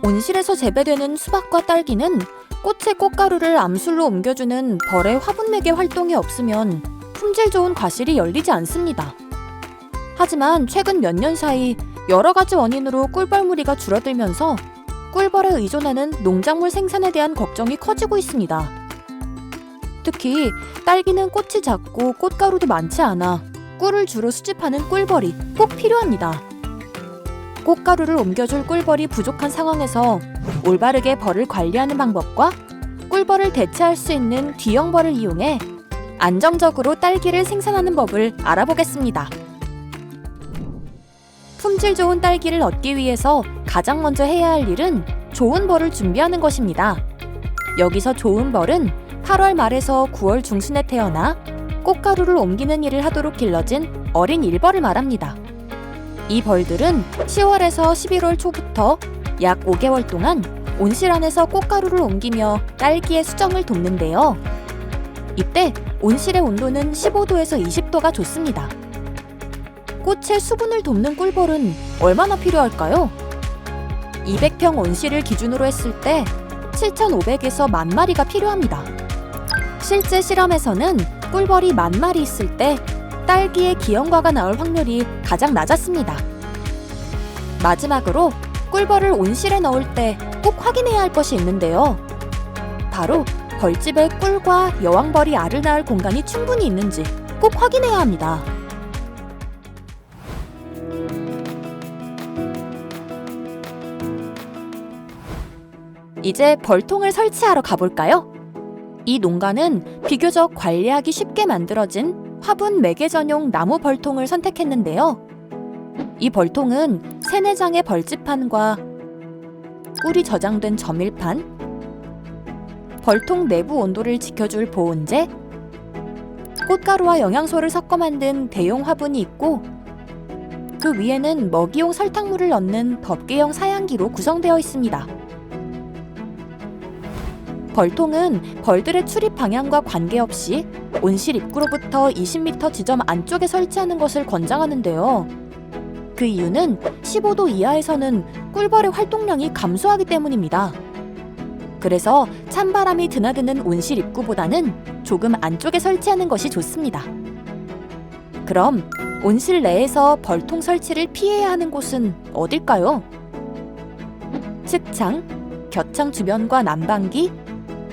온실에서 재배되는 수박과 딸기는 꽃의 꽃가루를 암술로 옮겨주는 벌의 화분매개 활동이 없으면 품질 좋은 과실이 열리지 않습니다. 하지만 최근 몇 년 사이 여러 가지 원인으로 꿀벌 무리가 줄어들면서 꿀벌에 의존하는 농작물 생산에 대한 걱정이 커지고 있습니다. 특히 딸기는 꽃이 작고 꽃가루도 많지 않아 꿀을 주로 수집하는 꿀벌이 꼭 필요합니다. 꽃가루를 옮겨줄 꿀벌이 부족한 상황에서 올바르게 벌을 관리하는 방법과 꿀벌을 대체할 수 있는 뒤형벌을 이용해 안정적으로 딸기를 생산하는 법을 알아보겠습니다. 품질 좋은 딸기를 얻기 위해서 가장 먼저 해야 할 일은 좋은 벌을 준비하는 것입니다. 여기서 좋은 벌은 8월 말에서 9월 중순에 태어나 꽃가루를 옮기는 일을 하도록 길러진 어린 일벌을 말합니다. 이 벌들은 10월에서 11월 초부터 약 5개월 동안 온실 안에서 꽃가루를 옮기며 딸기의 수정을 돕는데요. 이때 온실의 온도는 15도에서 20도가 좋습니다. 꽃의 수분을 돕는 꿀벌은 얼마나 필요할까요? 200평 온실을 기준으로 했을 때 7,500에서 10,000마리가 필요합니다. 실제 실험에서는 꿀벌이 10,000마리 있을 때 딸기의 기형과가 나올 확률이 가장 낮았습니다. 마지막으로 꿀벌을 온실에 넣을 때 꼭 확인해야 할 것이 있는데요. 바로 벌집에 꿀과 여왕벌이 알을 낳을 공간이 충분히 있는지 꼭 확인해야 합니다. 이제 벌통을 설치하러 가볼까요? 이 농가는 비교적 관리하기 쉽게 만들어진 화분 매개 전용 나무 벌통을 선택했는데요. 이 벌통은 3-4장의 벌집판과 꿀이 저장된 저밀판, 벌통 내부 온도를 지켜줄 보온재, 꽃가루와 영양소를 섞어 만든 대용 화분이 있고 그 위에는 먹이용 설탕물을 넣는 덮개형 사양기로 구성되어 있습니다. 벌통은 벌들의 출입 방향과 관계없이 온실 입구로부터 20m 지점 안쪽에 설치하는 것을 권장하는데요. 그 이유는 15도 이하에서는 꿀벌의 활동량이 감소하기 때문입니다. 그래서 찬바람이 드나드는 온실 입구보다는 조금 안쪽에 설치하는 것이 좋습니다. 그럼 온실 내에서 벌통 설치를 피해야 하는 곳은 어딜까요? 측창, 겨창 주변과 난방기,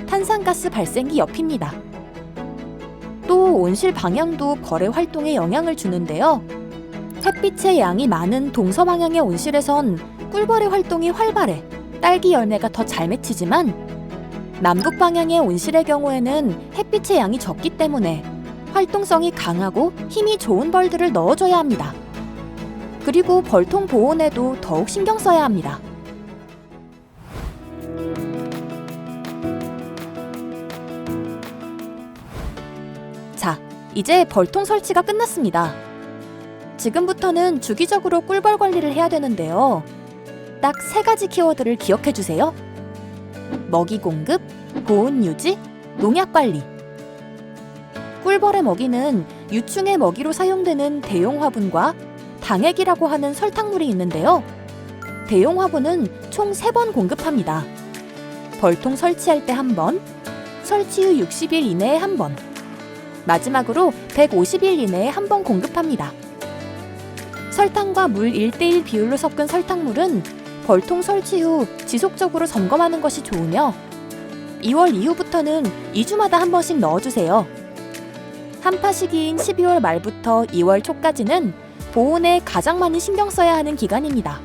탄산가스 발생기 옆입니다. 또 온실 방향도 벌의 활동에 영향을 주는데요. 햇빛의 양이 많은 동서방향의 온실에선 꿀벌의 활동이 활발해 딸기 열매가 더 잘 맺히지만 남북 방향의 온실의 경우에는 햇빛의 양이 적기 때문에 활동성이 강하고 힘이 좋은 벌들을 넣어줘야 합니다. 그리고 벌통 보온에도 더욱 신경 써야 합니다. 자, 이제 벌통 설치가 끝났습니다. 지금부터는 주기적으로 꿀벌 관리를 해야 되는데요. 딱 3가지 키워드를 기억해 주세요. 먹이 공급, 보온 유지, 농약 관리. 꿀벌의 먹이는 유충의 먹이로 사용되는 대용 화분과 당액이라고 하는 설탕물이 있는데요. 대용 화분은 총 3번 공급합니다. 벌통 설치할 때 1번, 설치 후 60일 이내에 1번, 마지막으로 150일 이내에 1번 공급합니다. 설탕과 물 1:1 비율로 섞은 설탕물은 벌통 설치 후 지속적으로 점검하는 것이 좋으며 2월 이후부터는 2주마다 1번씩 넣어주세요. 한파 시기인 12월 말부터 2월 초까지는 보온에 가장 많이 신경 써야 하는 기간입니다.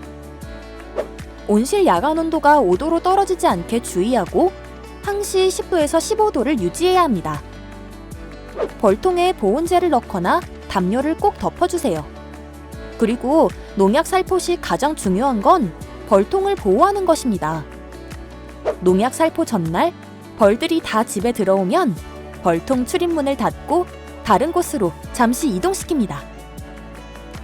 온실 야간 온도가 5도로 떨어지지 않게 주의하고 항시 10도에서 15도를 유지해야 합니다. 벌통에 보온재를 넣거나 담요를 꼭 덮어주세요. 그리고 농약 살포 시 가장 중요한 건 벌통을 보호하는 것입니다. 농약 살포 전날 벌들이 다 집에 들어오면 벌통 출입문을 닫고 다른 곳으로 잠시 이동시킵니다.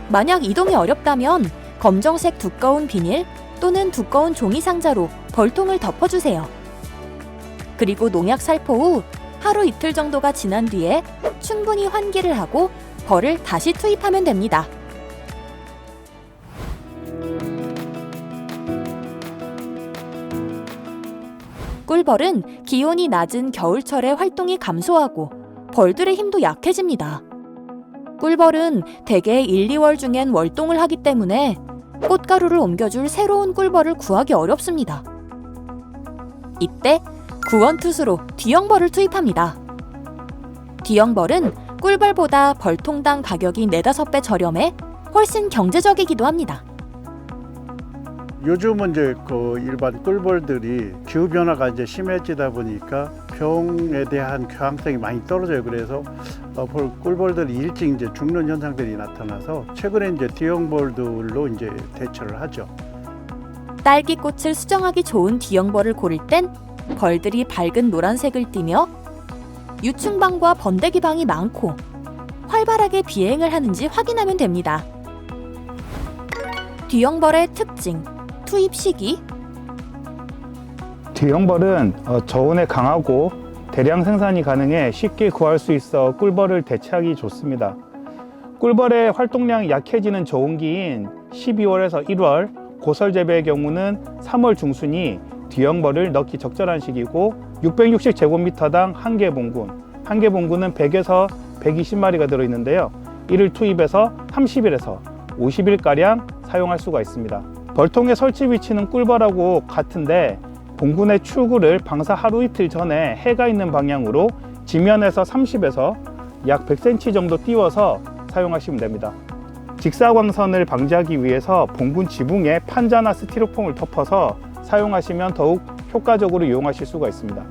만약 이동이 어렵다면 검정색 두꺼운 비닐 또는 두꺼운 종이 상자로 벌통을 덮어주세요. 그리고 농약 살포 후 하루 이틀 정도가 지난 뒤에 충분히 환기를 하고 벌을 다시 투입하면 됩니다. 꿀벌은 기온이 낮은 겨울철에 활동이 감소하고 벌들의 힘도 약해집니다. 꿀벌은 대개 1, 2월 중엔 월동을 하기 때문에 꽃가루를 옮겨줄 새로운 꿀벌을 구하기 어렵습니다. 이때 구원투수로 D형벌을 투입합니다. D형벌은 꿀벌보다 벌통당 가격이 4-5배 저렴해 훨씬 경제적이기도 합니다. 요즘은 이제 그 일반 꿀벌들이 기후 변화가 이제 심해지다 보니까 병에 대한 궤양성이 많이 떨어져요. 그래서 꿀벌들이 일찍 이제 죽는 현상들이 나타나서 최근에 이제 D형벌들로 이제 대처를 하죠. 딸기꽃을 수정하기 좋은 D형벌을 고를 땐 벌들이 밝은 노란색을 띠며 유충방과 번데기방이 많고 활발하게 비행을 하는지 확인하면 됩니다. D형벌의 특징, 투입 시기. D형벌은 저온에 강하고 대량 생산이 가능해 쉽게 구할 수 있어 꿀벌을 대체하기 좋습니다. 꿀벌의 활동량이 약해지는 저온기인 12월에서 1월, 고설 재배의 경우는 3월 중순이 D형벌을 넣기 적절한 시기고 660제곱미터당 1개 봉군, 1개 봉군은 100에서 120마리가 들어있는데요. 이를 투입해서 30일에서 50일가량 사용할 수가 있습니다. 벌통의 설치 위치는 꿀벌하고 같은데 봉군의 출구를 방사 하루 이틀 전에 해가 있는 방향으로 지면에서 30에서 약 100cm 정도 띄워서 사용하시면 됩니다. 직사광선을 방지하기 위해서 봉군 지붕에 판자나 스티로폼을 덮어서 사용하시면 더욱 효과적으로 이용하실 수가 있습니다.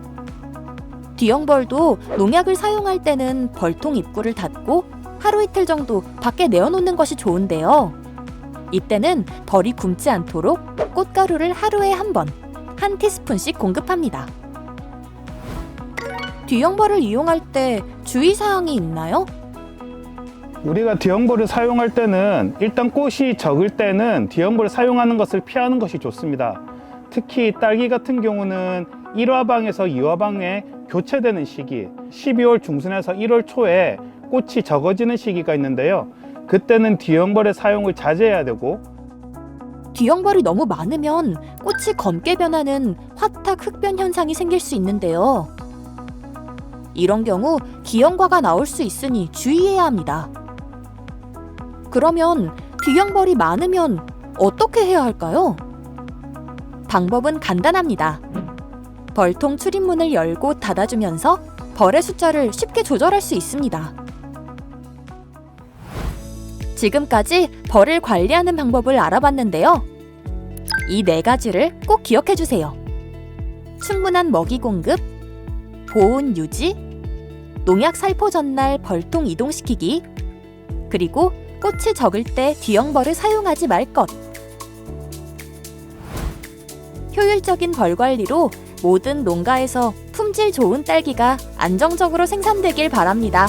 D형벌도 농약을 사용할 때는 벌통 입구를 닫고 하루 이틀 정도 밖에 내어놓는 것이 좋은데요. 이때는 벌이 굶지 않도록 꽃가루를 하루에 한 번, 1티스푼씩 공급합니다. D형벌을 이용할 때 주의사항이 있나요? 우리가 D형벌을 사용할 때는 일단 꽃이 적을 때는 D형벌을 사용하는 것을 피하는 것이 좋습니다. 특히 딸기 같은 경우는 1화방에서 2화방에 교체되는 시기, 12월 중순에서 1월 초에 꽃이 적어지는 시기가 있는데요. 그때는 D형벌의 사용을 자제해야 되고, D형벌이 너무 많으면 꽃이 검게 변하는 화탁 흑변 현상이 생길 수 있는데요. 이런 경우 기형과가 나올 수 있으니 주의해야 합니다. 그러면 D형벌이 많으면 어떻게 해야 할까요? 방법은 간단합니다. 벌통 출입문을 열고 닫아주면서 벌의 숫자를 쉽게 조절할 수 있습니다. 지금까지 벌을 관리하는 방법을 알아봤는데요. 이 4가지를 꼭 기억해 주세요. 충분한 먹이 공급, 보온 유지, 농약 살포 전날 벌통 이동시키기, 그리고 꽃이 적을 때 D형벌을 사용하지 말 것. 효율적인 벌 관리로 모든 농가에서 품질 좋은 딸기가 안정적으로 생산되길 바랍니다.